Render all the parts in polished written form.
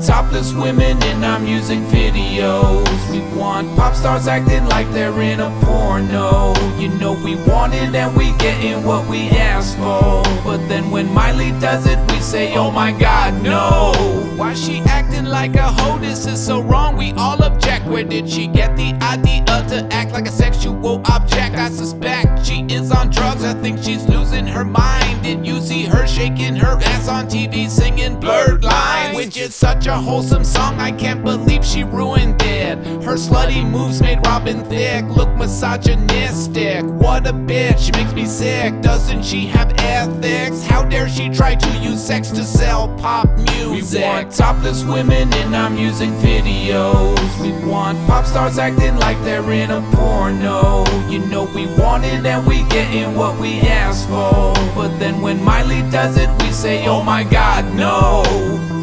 want topless women in our music videos. We want pop stars acting like they're in a porno. You know we want it and we getting what we asked for. But then when Miley does it, we say, oh my god, no. Why she acting like a hoe? This is so wrong, we all object. Where did she get the idea to act like a sexual object? I suspect she is on drugs, I think she's losing her mind. Did you see her shaking her ass on TV singing Blurred Lines? Which is such a wholesome song, I can't believe she ruined it. Her slutty moves made Robin Thicke look misogynistic. What a bitch, makes me sick. Doesn't she have ethics? How dare she try to use sex to sell pop music? We want topless women in our music videos. We want pop stars acting like they're in a porno. You know we want it and we getting what we asked for. But then when Miley does it, we say, oh my god, no.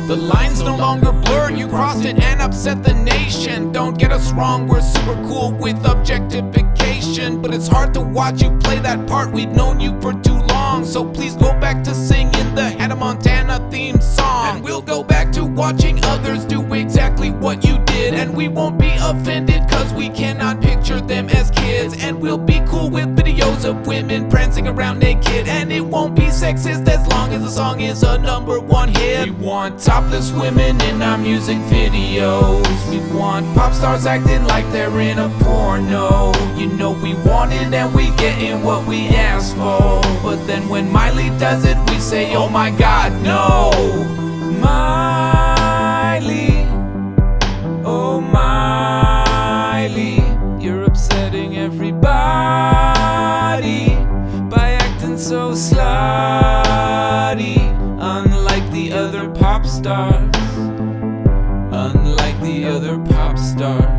The line's no longer blurred, you crossed it and upset the nation. Don't get us wrong, we're super cool with objectification, but it's hard to watch you play that part, we've known you for too long. So please go back to singing the Hannah Montana theme song. And we'll go back to watching others do exactly what you did. And we won't be offended cause we cannot picture them as kids. And we'll be cool with videos of women prancing around naked. And it won't be sexist as long as the song is a #1 hit. We want topless women in our music videos. We want pop stars acting like they're in a porno. You know we want it and we getting what we asked for. But then when Miley does it, we say, oh my god, no. Miley, oh Miley, you're upsetting everybody by acting so slutty. Unlike the other pop stars, unlike the other pop stars.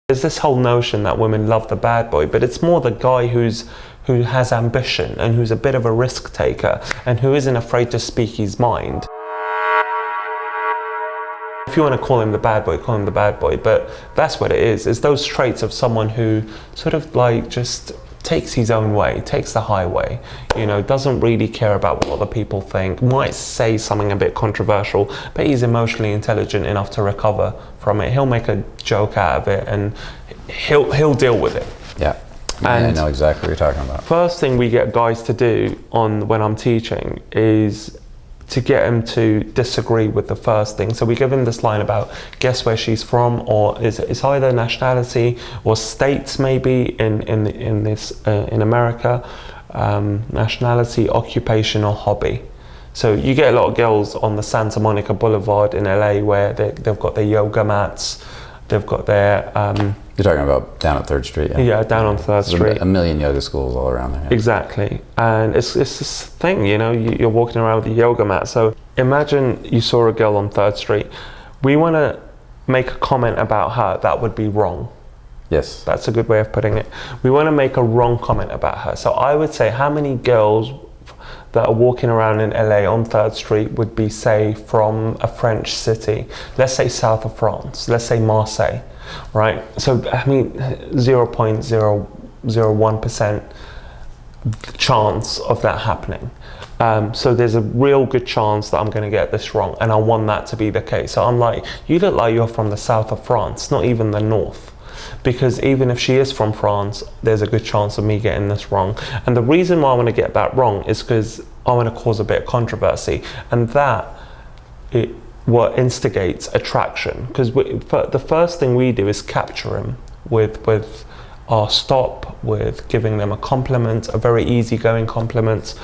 There's this whole notion that women love the bad boy, but it's more the guy who has ambition and who's a bit of a risk taker and who isn't afraid to speak his mind. If you want to call him the bad boy, call him the bad boy, but that's what it is. It's those traits of someone who sort of like just takes his own way, takes the highway, you know, doesn't really care about what other people think, might say something a bit controversial, but he's emotionally intelligent enough to recover from it. He'll make a joke out of it and he'll deal with it. Yeah. And I know exactly what you're talking about. First thing we get guys to do when I'm teaching is to get him to disagree with the first thing. So we give him this line about guess where she's from, or it's either nationality or states maybe in America, nationality, occupation or hobby. So you get a lot of girls on the Santa Monica Boulevard in LA where they've got their yoga mats, they've got their you're talking about down at 3rd Street, yeah? Yeah, down on 3rd Street. A million yoga schools all around there. Yeah. Exactly. And it's this thing, you know, you're walking around with a yoga mat. So imagine you saw a girl on 3rd Street. We want to make a comment about her that would be wrong. Yes. That's a good way of putting it. We want to make a wrong comment about her. So I would say how many girls that are walking around in LA on 3rd Street would be, say, from a French city, let's say south of France, let's say Marseille, right? So, I mean, 0.001% chance of that happening. So there's a real good chance that I'm going to get this wrong, and I want that to be the case. So I'm like, you look like you're from the south of France, not even the north. Because even if she is from France, there's a good chance of me getting this wrong. And the reason why I want to get that wrong is because I want to cause a bit of controversy, and that what instigates attraction. Because the first thing we do is capture him with our stop, with giving them a compliment, a very easygoing compliment.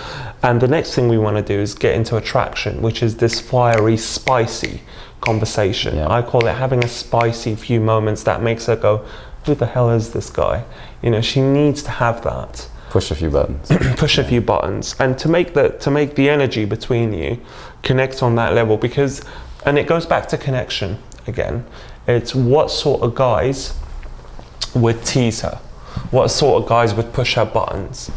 And the next thing we want to do is get into attraction, which is this fiery, spicy conversation. Yeah. I call it having a spicy few moments that makes her go, who the hell is this guy? You know, she needs to have that. Push a few buttons. Push a few buttons. And to make the energy between you connect on that level, because, and it goes back to connection again, it's what sort of guys would tease her. What sort of guys would push her buttons?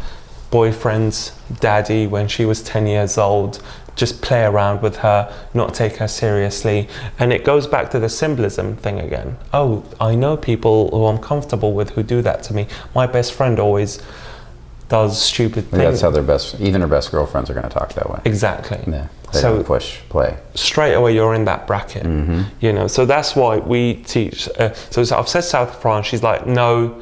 Boyfriend's daddy when she was 10 years old, just play around with her, not take her seriously. And it goes back to the symbolism thing again. Oh, I know people who I'm comfortable with who do that to me. My best friend always does stupid things. That's how even her best girlfriends are going to talk that way. Exactly. Yeah. They So don't push play. straight away you're in that bracket, you know. So that's why we teach. So I've said South of France. She's like, no,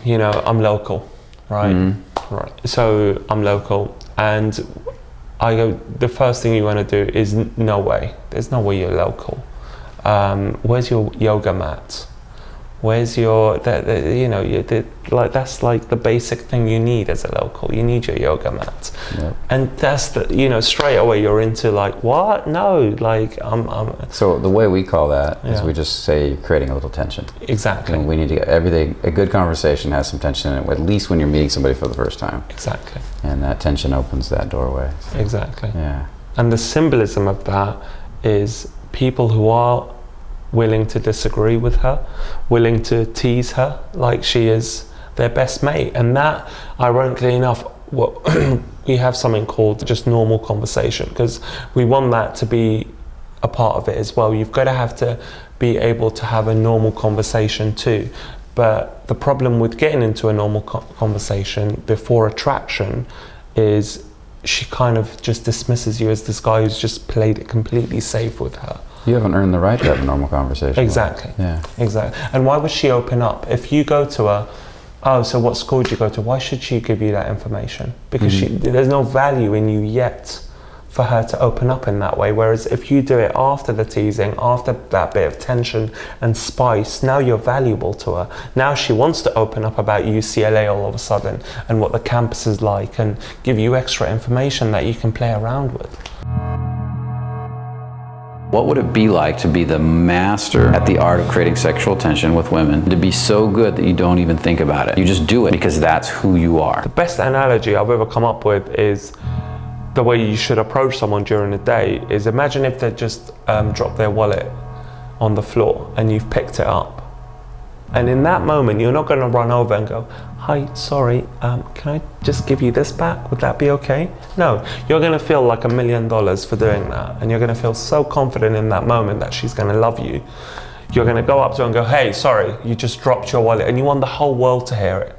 you know, I'm local, right? Right. So I'm local, and I go. The first thing you want to do is no way. There's no way you're local. Where's your yoga mat? Where's your, you know, like that's like the basic thing you need as a local. You need your yoga mat, and that's the, you know, straight away you're into like, what? No, like I'm. So the way we call that is we just say creating a little tension. Exactly. And we need to get everything. A good conversation has some tension in it, at least when you're meeting somebody for the first time. Exactly. And that tension opens that doorway. So, exactly. yeah. And the symbolism of that is people who are willing to disagree with her, willing to tease her like she is their best mate. And that, ironically enough, what we have something called just normal conversation, because we want that to be a part of it as well. You've got to have to be able to have a normal conversation too. But the problem with getting into a normal conversation before attraction is she kind of just dismisses you as this guy who's just played it completely safe with her. You haven't earned the right to have a normal conversation. Exactly. Yeah. Exactly. And why would she open up? If you go to her, oh, so what school did you go to? Why should she give you that information? Because there's no value in you yet for her to open up in that way. Whereas if you do it after the teasing, after that bit of tension and spice, now you're valuable to her. Now she wants to open up about UCLA all of a sudden and what the campus is like and give you extra information that you can play around with. What would it be like to be the master at the art of creating sexual tension with women, to be so good that you don't even think about it? You just do it because that's who you are. The best analogy I've ever come up with is the way you should approach someone during the day is, imagine if they just dropped their wallet on the floor and you've picked it up. And in that moment, you're not going to run over and go, hi, sorry, can I just give you this back? Would that be okay? No, you're going to feel like $1 million for doing that. And you're going to feel so confident in that moment that she's going to love you. You're going to go up to her and go, hey, sorry, you just dropped your wallet. And you want the whole world to hear it.